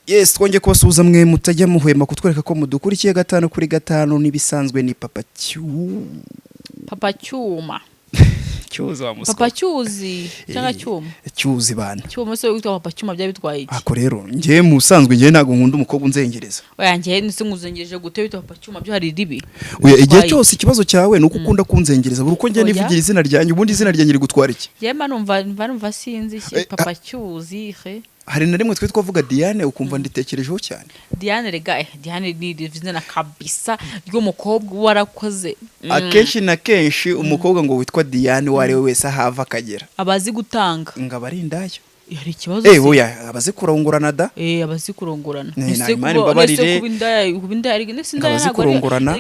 Yes, twongeye kubasuhuza mwe mutajya muhwema kutwereka ko mudukurikiye 5 kuri 5 nibisanzwe ni Papa Cyuma Cyuzi wa muswa Papa Cyuzi cyangwa Cyuma Cyuzi bana Cyuma se witwa Papa Cyuma bya bitwaye iki ako rero ngiye musanzwe ngiye nago nkunda umukobwa unzengereza oya ngiye nise nguzengereje gute witwa Papa Cyuma byo hari ribi oya igihe cyose ikibazo cyawe nuko ukunda kunzengereza buri uko ngiye nivugira izina ryanyu ubundi izina ryanyu riri gutwara iki yema numva sinzi Papa Cyuzi hari na rimwe twe twavuga Diane ukumva nditekerejeho cyane Diane rega Diane ni izina kabisa ry'umukobwa warakoze akenshi na kenshi umukobwa ngo witwa Diane wari we wese ahava akagera abazi gutanga ngaba indaya hari ikibazo oya abazi kurongorana da abazi kurongorana ese babarire kubindaya nese ndaya ntabwo kurongorana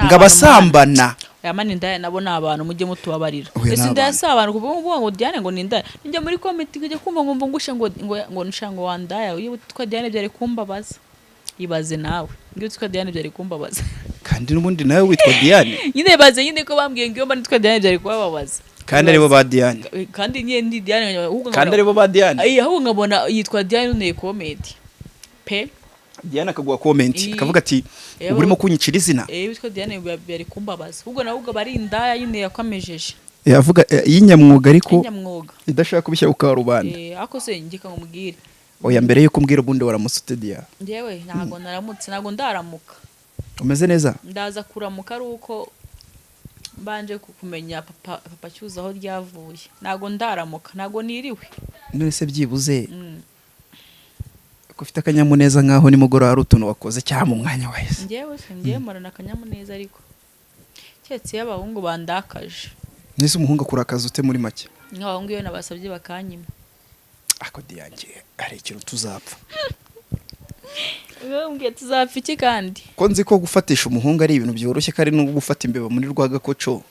ngabasambana yamani ndaya nabo nabantu mujye mutubabarira ese ndaya sabantu kuvuga ngo Diane ngo nindaya njya muri comment kujya kumva ngo ngusha ngo nshango wandaya iyo twa Diane byari kumbabaza ibaze nawe ngiyo twa Diane byari kumbabaza kandi n'ubundi nawe witwa Diane nyine baze nyine ko bambwiye ngiyo mba twa Diane byari kubabaza kandi aribo ba Diane kandi nyine ndi Diane kandi aribo ba Diane aho ngabona yitwa Diane ne comedy pe Diane akagwa comment akavuga ati urimo kunyicira izina witwa Diane byari kumbabaza ubwo nawe ubwo bari indaya nyine yakamejeje yavuga yinyamwuga ariko idashaka kubishya ukarubanda ako se ngika ngumubwire oya mbere yuko mbwira ubundi waramutse Diane ngewe ntago naramutse ntago ndaramuka umeze neza ndaza kuramuka ari uko mbanje kumenya Papa Cyuzi aho ryavuye nago ndaramuka nago niriwe none se byibuze ko ufite akanyamuneza nkaho nimugoro hari utuntu wakoze cyangwa mu mwanya wahise ngewe marana akanyamuneza ariko cyetse y'abahungu bandakaje nese umuhungu kurakaza ute muri make nk'abahungu iyo nabasabye bakanyima ako Diane ari ikintu tuzapfa mbwiye tuzapfa iki kandi ko nzi ko gufatisha umuhungu ari ibintu byoroshye kari no gufata imbeba muri Rwagakoco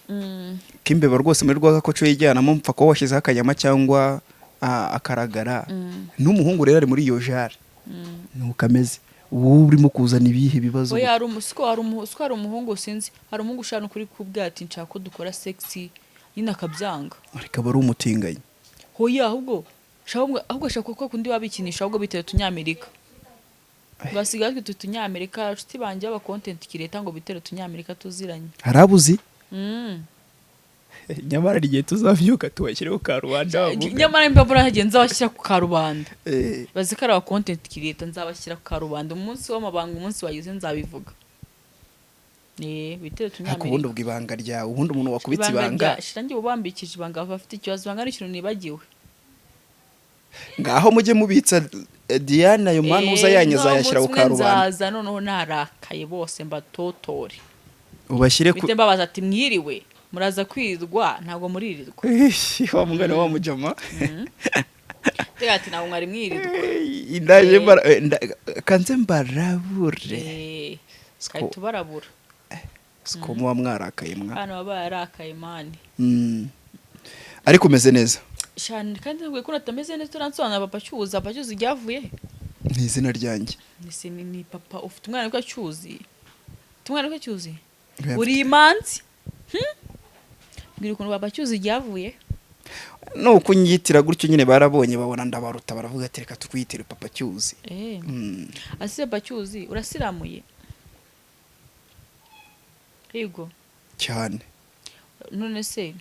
kimbeba rwose muri Rwagakoco yijyanamo mpfa ko washyizeho akanyama cyangwa akaragara n'umuhungu rero ari muri iyo jare nuko ameze ubu urimo kuzana ibihe bibazo oya hari umuhungu sinzi hari umuhungu ushaka kuri kubwira ati nshaka ko dukora sexy nyine akabyanga ariko bari umutinganyi hoya ahubwo shaka ko kundi wabikinisha ahubwo biteye tunyamerika basigaye twe tunyamerika nshuti banje aba content kireta ngo bitero tunyamerika tuziranye harabuzi nyamara rigiye tuzavyuka tubashyireho ka rubanda nyamara impapuro hagenza bashyira ku karubanda bazikara aba content kireta nzabashyira ku karubanda umunsi w'amabanga umunsi wagize nzabivuga bitero tunyamerika ubundi ubwibanga rya ubundi umuntu wakubitse ibanga shirangiye ubambikije ibanga bafite ikibazo banga n'ikintu nibagiwe ngaho mujye mubitsa Diane ayo manuza yanyaza yashyira ku karubanda nzaza noneho narakaye bose mbatotore ubashyire bite mbabaza ati mwiriwe muraza kwirwa ntago muririrwa wa mugana wa mujama tega ati ntago mwari mwirirwa indaje kanze mbarabure kai tubarabura siko muwa mwarakaye mwa hano baba yarakaye mani ariko umeze neza shani kandi ngwe ko natameze neza turansobanura Papa Cyuzi ryavuye ni izina ryanjye ni papa ufite umwana ko Cyuzi uri imanzi mbwira ukuntu Papa Cyuzi ryavuye no kunyitira gutyo nyine barabonye babona ndabaruta baravuga ati reka tukwitire Papa Cyuzi asize Papa Cyuzi urasiramuye yego cyane none se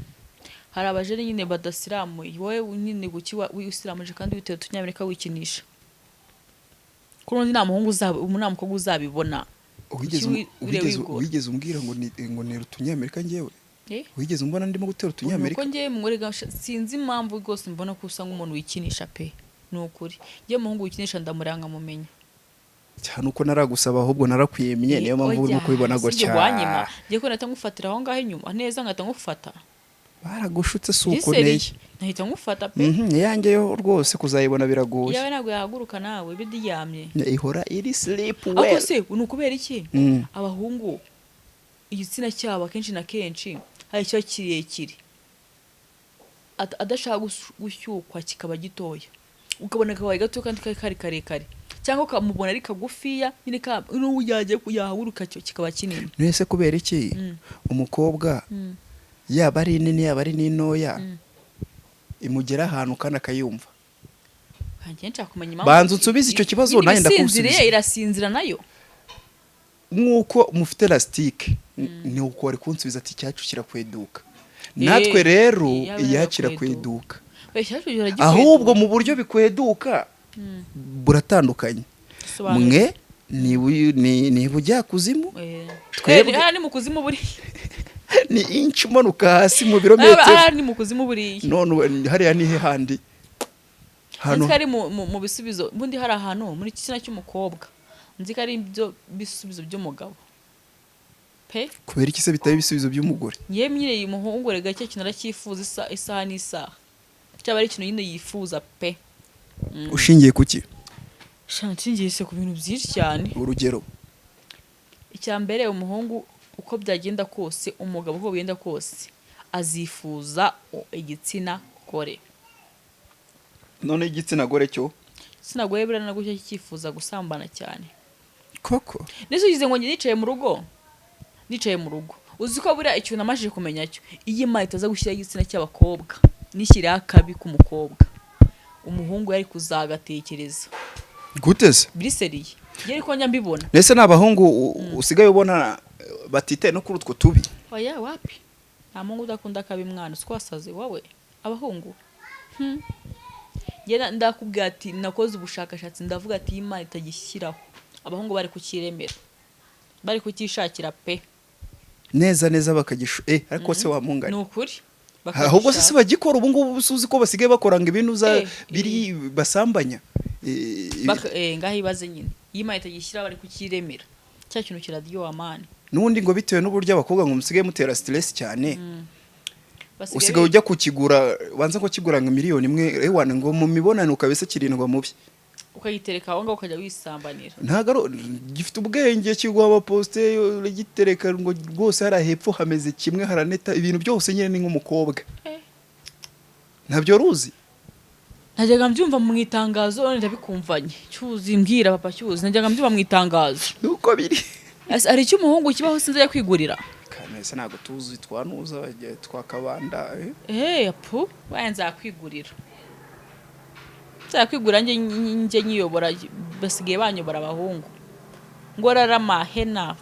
hari abajene nyine badasiramuye wowe nyine gukiwa wisiramuje kandi witeye tunyamerika wikinisha kurundi nta muhungu umukobwa uzabibona wigeze umbwira ngo ni utunyamerika ngewe wigeze umbona ndimo gutera utunyamerika uko ngiye murega sinzi impamvu rwose mbona ko usa nk'umuntu wikinisha pe nukuri ngiye muhungu wikinisha ndamuranga mumenya cyane uko naragusaba ahubwo narakwiyemye niyo mpamvu urimo kubibona gutya ngiye ko natangufatira aho ngaho inyuma neza ngatangufata baragushutse suko neye nahita ngufata pe yanjye yo rwose kuzayibona biragoye yawe ntabwo yahaguruka nawe bidyamye ihora iri sleep well ako se nukubera iki abahungu igitsina cyabo akenshi na kenshi hari cyo kirekire adashaka gushyukwa kikaba gitoya ukabona kabaye gato kandi kari karekare cyangwa ukamubona ari kagufiya nyine n'ujyaje kuyahaguruka cyo kikaba kinini nese kubera iki umukobwa yaba ari nini yaba ari n'intoya imugera ahantu kandi akayumva kanjye nshaka kumenya impamvu banza unsubize icyo kibazo nanjye ndakusubiza. Irasinzira nayo nk'uko mufite elastique ni uko wari kunsubiza ati icyacu kirakweduka, natwe rero iyacu irakweduka, ahubwo mu buryo bikweduka buratandukanye. Mwe ni bujya kuzimu, twebwe ni mu kuzimu buri ni inch manuka hasi mu birometero, ni mu kuzimu buri none hariya ni he handi hano kari mu bisubizo bundi hari ahantu muri kitsina cy'umukobwa nzi ko ari ibyo bisubizo by'umugabo pe, kubera iki se bitari ibisubizo by'umugore? yemye umuhungu rega cyo kintu aracyifuza isaha n'isaha, cyaba ari ikintu nyine yifuza pe. Ushingiye kuki? Shantingiye se ku bintu byinshi cyane. Urugero, icya mbere umuhungu uko byagenda kose, umugabo uko byagenda kose azifuza igitsina gore. None igitsina gore cyo igitsina gore bira na gutya cyifuza gusambana cyane koko. Nese ugize ngo nicaye mu rugo uzi ko buriya ikintu namajije kumenya cyo iyi Imana itaza gushyira igitsina cy'abakobwa nishyira akabi ku mukobwa, umuhungu yari kuzagatekereza guteze biriseriye yari ko njya mbibona. Nese n'abahungu usigaye ubona batite no kuri utwo tubi? Oya wapi, nta muhungu udakunda akabi mwana twasaze wowe abahungu. Yena ndakubwira ati nakoze ubushakashatsi ndavuga ati Imana itagishyiraho abahungu bari kukiremera, bari kukishakira pe neza bakagisho ariko se wamungana ni ukuri ahubwo se bagikora ubu ngubu usuzi ko basigaye bakoranga ibintu biri basambanya ngaho ibaze nyine Imana itagishyira bari kukiremera, cya kintu kiradiyo amani. Nundi ngo bitewe n'uburyo abakobwa ngo musigaye mutera stress cyane, usigaye ujya kukigura wanza ko kigura ngo miliyoni 1 ewana ngo mu mibonano ukabese kirindwa mubi ukayitereka aho ngaho ukajya wisambanira. Ntagaro gifite ubwenge kigwa abaposte gitereka ngo rwose hari hepfo hameze kimwe haraneta ibintu byose nyine ni nk'umukobwa. Ntabyo ruzi? Najyaga mbyumva mu itangazo none ndabikumvanye. Cyuzi mbwira papa cyuzi najyaga mbyumva mu itangazo. Nuko biri. Ari cyo umuhungu kibaho sinze ya kwigurira. Kanese nago tuzi twanuza twakabanda apu bayanza kwigurira. Kwigura nje nyiyobora basigaye banyobora abahungu ngo rarama hena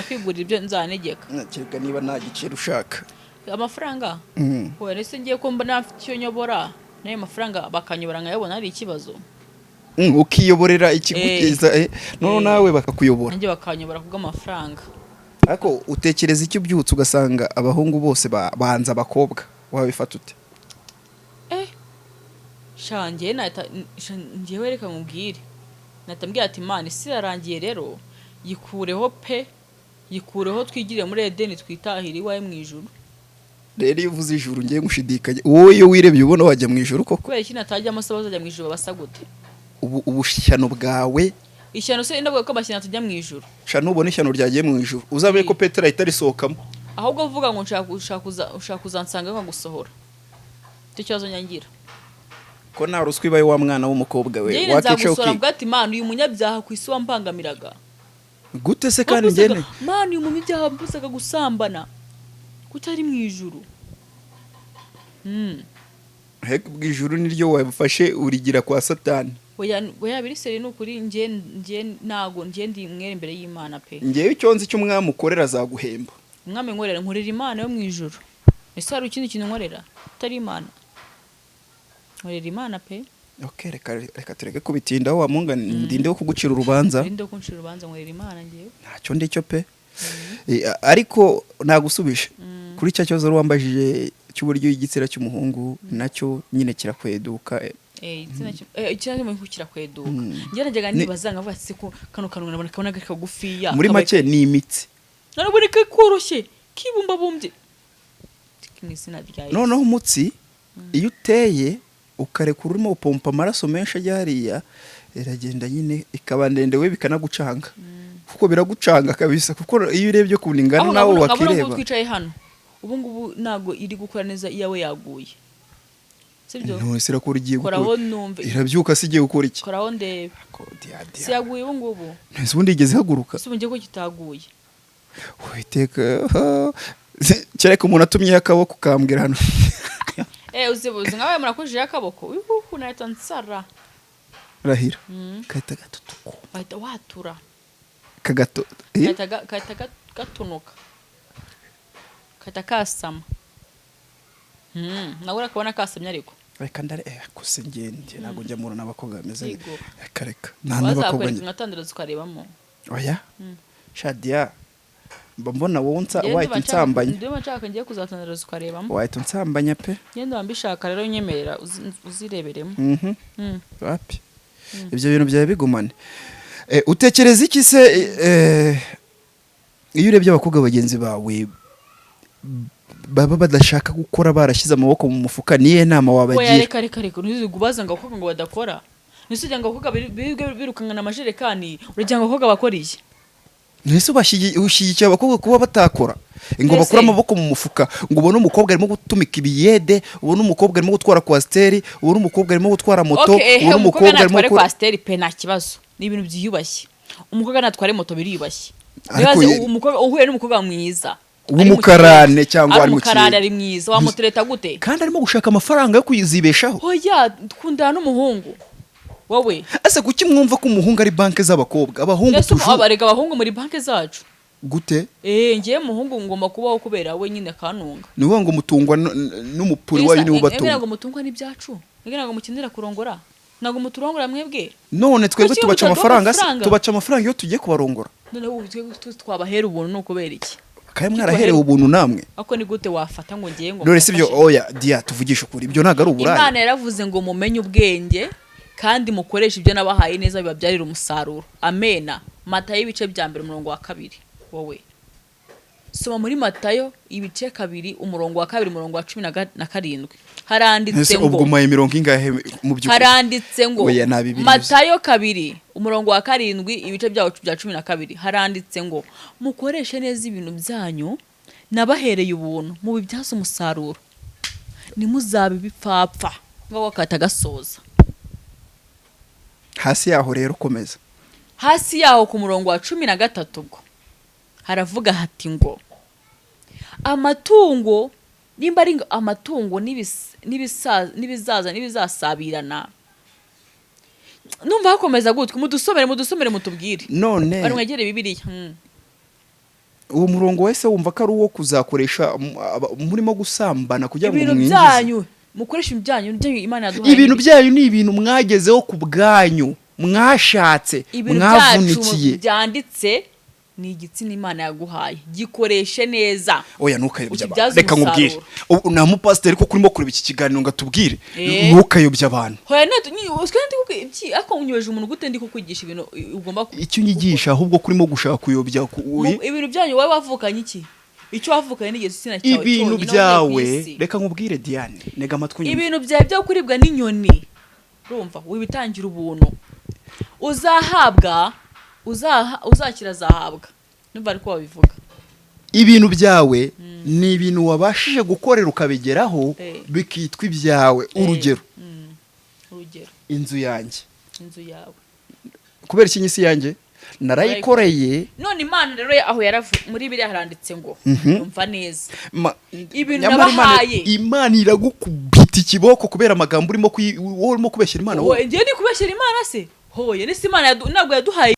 kwigurira ibyo nzanegeka. Nakeka niba nta giciro ushaka amafaranga oya nese ngiye ko mbona afite cyo nyobora nayo mafaranga bakanyobora nkayabona ari ikibazo. Ukiyoborera ikigutiza none nawe bakakuyobora nje bakanyobora kubw'amafaranga. Ariko utekereza icyo byutse ugasanga abahungu bose banza abakobwa wabifata ute? Shangiye ngiye reka mubwire natambwiye ati Imana isi yarangiye rero yikureho twigire muri Edeni twitahira iwawe mu ijuru. Rero iyo uvuze ijuru ngiye ngushidikanya wowe iyo wirebye ubona wajya mu ijuru koko? Kubera iki natajyamo se bazajya mu ijuru basa gute? Ubushyano bwawe ishyano se ndavuga ko abashyana tujya mu ijuru. Shano ubona ishyano ryagiye mu ijuru uzabe ko Petero itarisohokamo ahubwo uvuga ngo ushaka kuzansanga nko gusohora. Icyo kibazo nyangira ko nta ruswa ibaye wa mwana w'umukobwa we wakicaye uki bwati Imana uyu munyabyaha ku isi wambangamiraga gute se kandi ngene Imana uyu munyabyaha mbusaga gusambana kutari mu ijuru. Hek bw'ijuru niryo wabafashe urigira kwa Satani. Oya biriseri n'ukuri nje nago nje ndi mwere imbere y'Imana pe. Ngewe icyonzi cy'umwami ukorera azaguhemba. Umwami nkorera Imana yo mu ijuru. Ese hari ikindi kintu nkorera utari Imana? Nkorera Imana pe. Okay, reka tureke kubitindaho wa munga ndinde kugucira urubanza. Ndinde kugucira urubanza nkorera Imana ngiye. Ntacyo ndicyo pe. Ariko nagusubije kuri cya cyozo ruwambajije cy'uburyo igitsira cy'umuhungu nacyo nyine kirakweduka. Ikintu mu kirakweduka. Ngerageza nibaza ngavuga ati ko kano kanwa nabona kabona kagufiya. Muri make ni imitsi. None buri koroshye kibumba bumbye. Noneho umutsi iyo uteye ukarekura urimo upompa amaraso menshi ajya hariya iragenda nyine ikaba ndende we bikanagucanga kuko biragucanga kabisa kuko iyo urebye ku ningana nawe wakireba. Aho twicaye hano ubu ngubu nago iri gukora neza iyawe yaguye sibyo? No sirakora igiye gukora irabyuka sigiye gukora iki? Koraho ndebe si yaguye ubu ngubu nese ubundi igeze haguruka si ubungiye ko kitaguye witeka cyereka umuntu atumye akaboko kambwira hano uzibuze nkawe murakujije akaboko wihuhu nahita nsara rahira kahita gatutuko bahita watura kagato kahita gatunuka kahita kasama nawe urakabona kasamye ariko reka ndare kose ngende ntabwo njya murana abakobwa bameze reka nta n'abakobwa nkatandiraza ukarebamo oya Shadia mbona wowe wahita unsambanya ndimo nshaka ngiye kuzatandiraza ukarebamo wahita unsambanya pe ngende wambishaka rero nyemerera uzireberemo wapi ibyo bintu byawe bigumane utekereza iki se iyo urebye abakobwa bagenzi bawe baba badashaka gukora barashyize amaboko mu mufuka niye nama wabagira reka ntuzigubaza ngo abakobwa ngo badakora nisujya ngo abakobwa birukangana amajerekani uragira ngo abakobwa bakoriye nese ushyigikiye abakobwa kuba batakora ngo bakura amaboko mu mufuka ngo ubone umukobwa arimo gutumika ibiyede ubone umukobwa arimo gutwara kwasteri ubone umukobwa arimo gutwara moto ubone umukobwa arimo gutwara kwasteri pe nta kibazo ni ibintu byiyubashye umukobwa natware moto biriyubashye umukobwa uhuye n'umukobwa mwiza umukarane cyangwa ari mukarane ari mwiza wamutereta gute kandi arimo gushaka amafaranga yo kuyizibeshaho oya dukundana n'umuhungu wowe ase kuki mwumva ko umuhungu ari banke z'abakobwa abahungu tuju abarega abahungu muri banke zacu gute ngiye umuhungu ngomba kubaho kubera we nyine kanunga niwe ngo mutungwa n'umupuri wayo niwe ubatunga ngo mutungwa n'ibyacu ngo mukinira kurongora nago muturongora mwebwe none twebwe tubaca amafaranga iyo tugiye kubarongora none ubu twabahera ubuntu no kubera iki kaye mwaraherewe ubuntu namwe ako ni gute wafata ngo ngiye ngo none sibyo oya dia tuvugisha ukuri ibyo naga ari uburayi Imana yaravuze ngo mumenye ubwenge kandi mukoresha ibyo nabahaye neza bibabyarira umusaruro amena Matayo ibice bya mbere umurongo wa 2 wowe soma muri Matayo ibice 2 umurongo wa 2 umurongo wa 17 haranditse ngo ubwo maye mirongo ingahe mu by'ukuri haranditse ngo Matayo 2 umurongo wa 7 ibice byawo bya 12 haranditse ngo mukoreshe neza ibintu byanyu nabahereye ubuntu mu bibyaza umusaruro nimuzabe bipfapfa ngo wakata gasoza hasi yaho rero komeza hasi yaho ku murongo wa 13 ubwo haravuga hati ngo amatungo nimba ari amatungo n'ibizasabirana numva hakomeza gutwe mudusomere mutubwire none bari mwegere Bibiliya uwo murongo wese wumva ko ari uwo kuzakoresha murimo gusambana kugira ngo ibintu byanyu mukoresha ibyanyu Imana yaduhaye ibintu byanyu ni ibintu mwagezeho ku bwanyu mwashatse mwavunikiye byanditse ni igitsina Imana yaguhaye gikoreshe neza oya ntukayobya abantu reka nkubwire na mupasiteri ko kurimo kureba iki kiganiro ngatubwire ntukayobya abantu hoya twende ako unyobeje umuntu gute ndi kukwigisha ibintu ugomba icyo unyigisha ahubwo kurimo gushaka kuyobya ibintu byanyu wowe wavukanye iki icyo wavukanye n'igitsina cyawe ibintu byawe reka nkubwire Diane nega amatwi nyuma ibintu byawe byo kuribwa n'inyoni urumva wibitangira ubuntu uzakira zahabwa numva ariko babivuga ibintu byawe ni ibintu wabashije gukorera ukabigeraho bikitwa ibyawe urugero inzu yanjye yawe kubera iki nyisi yanjye narayikoreye none Imana rero aho muri biriya haranditse ngo umva neza ibintu nabahaye Imana iragukubita ikiboko kubera amagambo urimo kubeshyira Imana wowe ngiye ndi kubeshyira Imana se hoye nisi Imana ntabwo yaduhaye